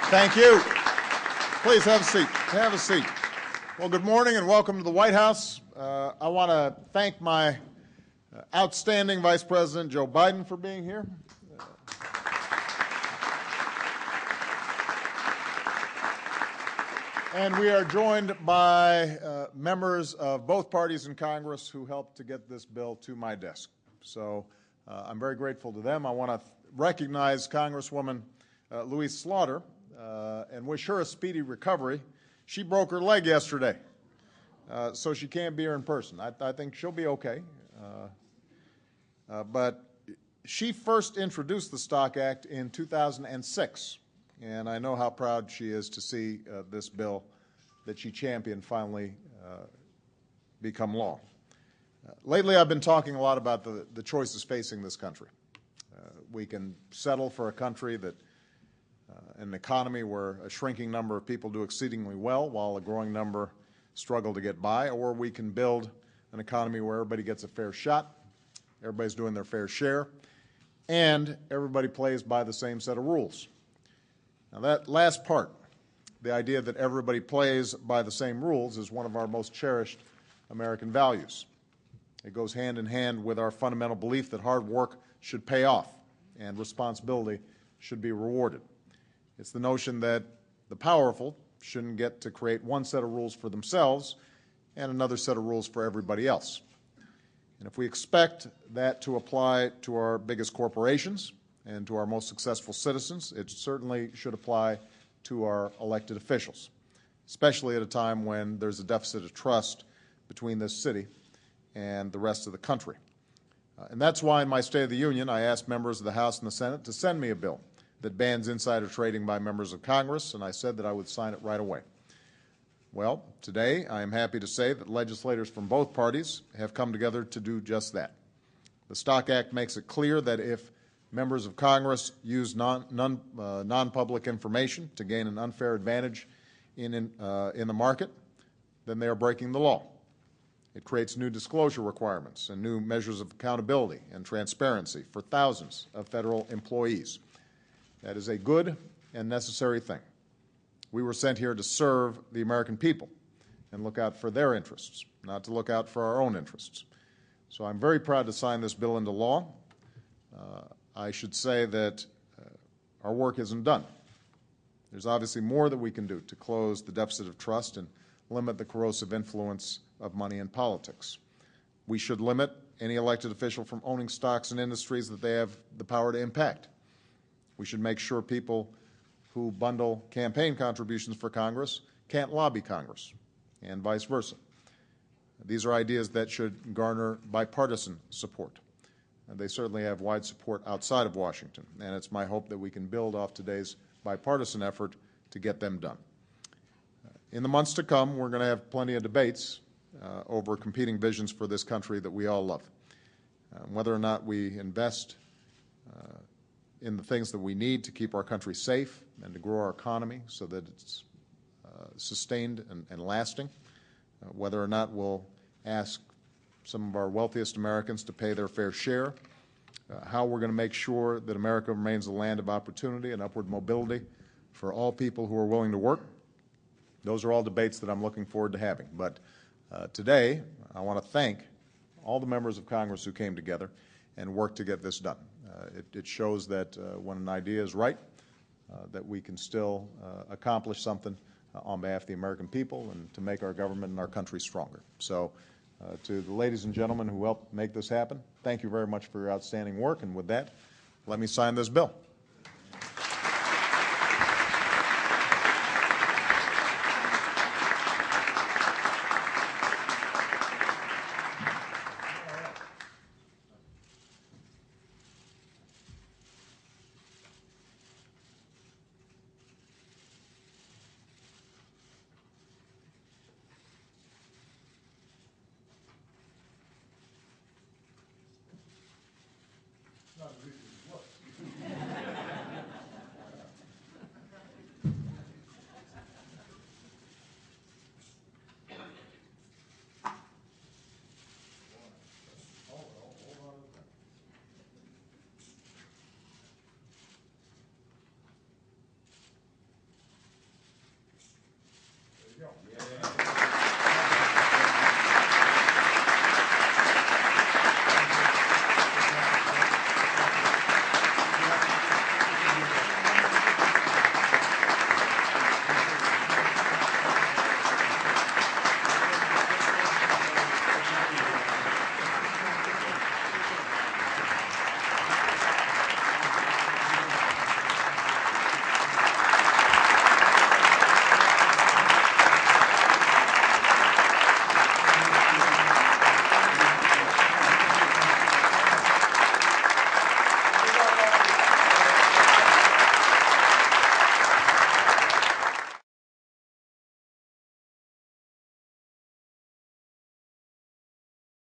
Thank you. Please have a seat. Have a seat. Well, good morning and welcome to the White House. I want to thank my outstanding Vice President Joe Biden for being here. And we are joined by members of both parties in Congress who helped to get this bill to my desk. So I'm very grateful to them. I want to recognize Congresswoman Louise Slaughter and wish her a speedy recovery. She broke her leg yesterday, so she can't be here in person. I think she'll be okay. But she first introduced the Stock Act in 2006, and I know how proud she is to see this bill that she championed finally become law. Lately, I've been talking a lot about the choices facing this country. We can settle for a country that an economy where a shrinking number of people do exceedingly well while a growing number struggle to get by, or we can build an economy where everybody gets a fair shot, everybody's doing their fair share, and everybody plays by the same set of rules. Now that last part, the idea that everybody plays by the same rules, is one of our most cherished American values. It goes hand in hand with our fundamental belief that hard work should pay off and responsibility should be rewarded. It's the notion that the powerful shouldn't get to create one set of rules for themselves and another set of rules for everybody else. And if we expect that to apply to our biggest corporations and to our most successful citizens, it certainly should apply to our elected officials, especially at a time when there's a deficit of trust between this city and the rest of the country. And that's why in my State of the Union, I asked members of the House and the Senate to send me a bill that bans insider trading by members of Congress, and I said that I would sign it right away. Well, today I am happy to say that legislators from both parties have come together to do just that. The Stock Act makes it clear that if members of Congress use non-public information to gain an unfair advantage in the market, then they are breaking the law. It creates new disclosure requirements and new measures of accountability and transparency for thousands of federal employees. That is a good and necessary thing. We were sent here to serve the American people and look out for their interests, not to look out for our own interests. So I'm very proud to sign this bill into law. I should say that our work isn't done. There's obviously more that we can do to close the deficit of trust and limit the corrosive influence of money in politics. We should limit any elected official from owning stocks in industries that they have the power to impact. We should make sure people who bundle campaign contributions for Congress can't lobby Congress, and vice versa. These are ideas that should garner bipartisan support. And they certainly have wide support outside of Washington, and it's my hope that we can build off today's bipartisan effort to get them done. In the months to come, we're going to have plenty of debates over competing visions for this country that we all love. Whether or not we invest in the things that we need to keep our country safe and to grow our economy so that it's sustained and lasting, whether or not we'll ask some of our wealthiest Americans to pay their fair share, how we're going to make sure that America remains a land of opportunity and upward mobility for all people who are willing to work. Those are all debates that I'm looking forward to having. But today, I want to thank all the members of Congress who came together and worked to get this done. It shows that when an idea is right, that we can still accomplish something on behalf of the American people and to make our government and our country stronger. So to the ladies and gentlemen who helped make this happen, thank you very much for your outstanding work. And with that, let me sign this bill. Not as easy as it looks. go.